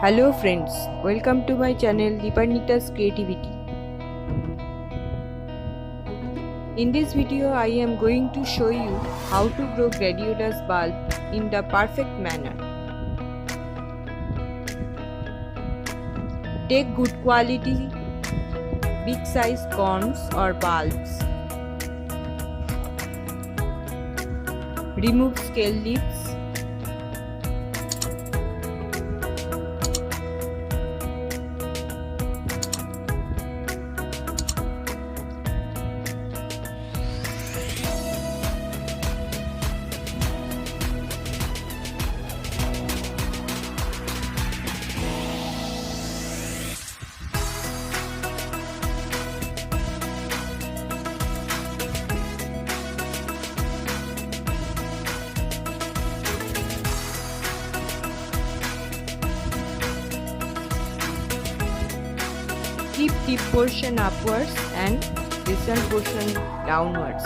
Hello friends, welcome to my channel Deepanita's Creativity. In this video I am going to show you how to grow gladiolus bulb in the perfect manner. Take good quality, big size cones or bulbs. Remove scale leaves. Keep tip portion upwards and distant portion downwards.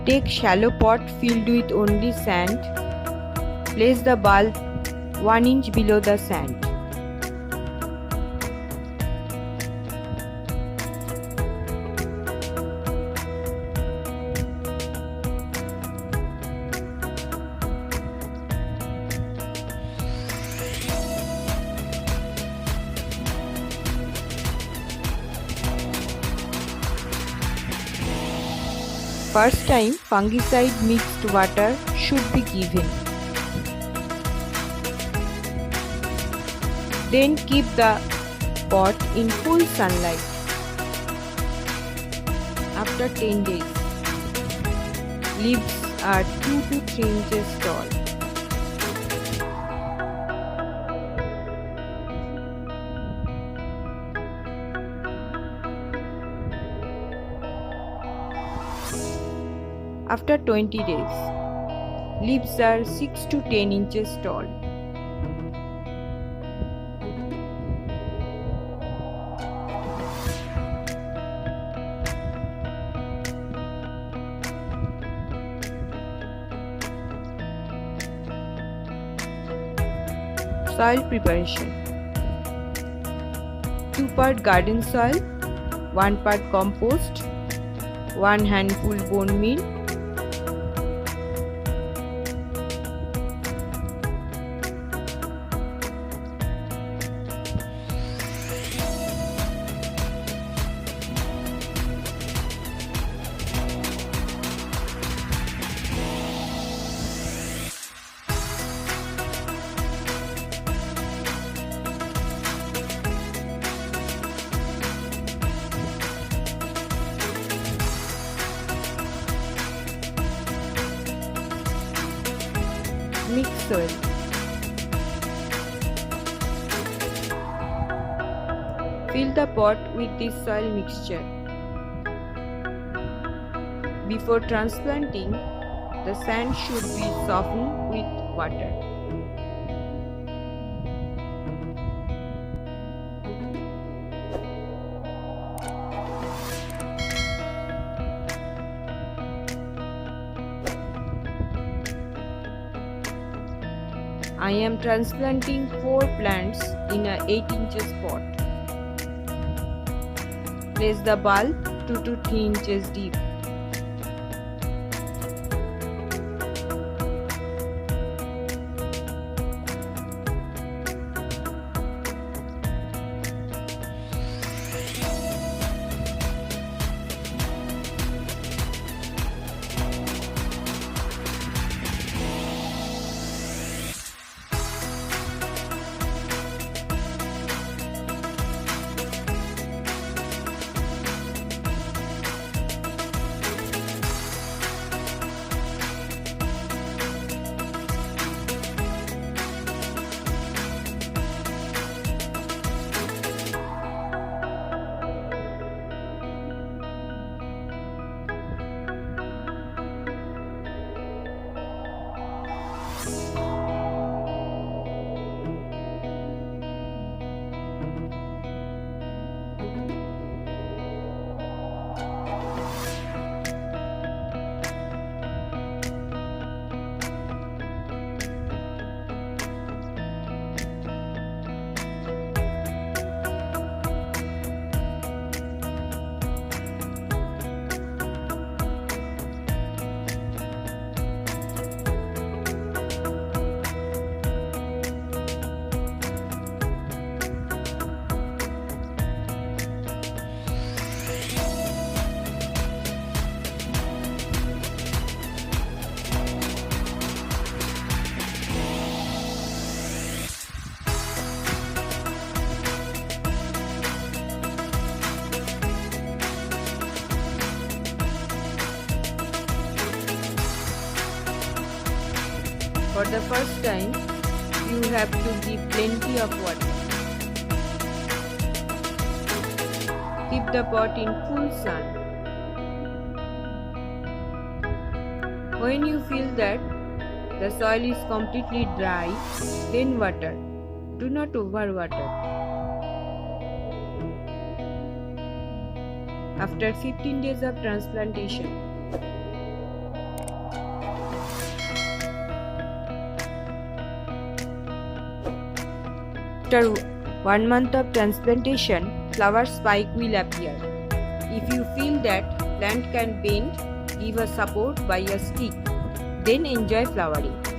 Take shallow pot filled with only sand. Place the bulb 1 inch below the sand. First time fungicide mixed water should be given. Then keep the pot in full sunlight. After 10 days, leaves are 2 to 3 inches tall. After 20 days, leaves are 6 to 10 inches tall. Soil preparation: 2 part garden soil, 1 part compost, 1 handful bone meal, mix soil. Fill the pot with this soil mixture. Before transplanting, the sand should be softened with water. I am transplanting 4 plants in a 8 inches pot. Place the bulb 2 to 3 inches deep. For the first time, you have to give plenty of water. Keep the pot in full sun. When you feel that the soil is completely dry, then water. Do not overwater. After 15 days of transplantation, after 1 month of transplantation, flower spike will appear. If you feel that plant can bend, give a support by a stick. Then enjoy flowering.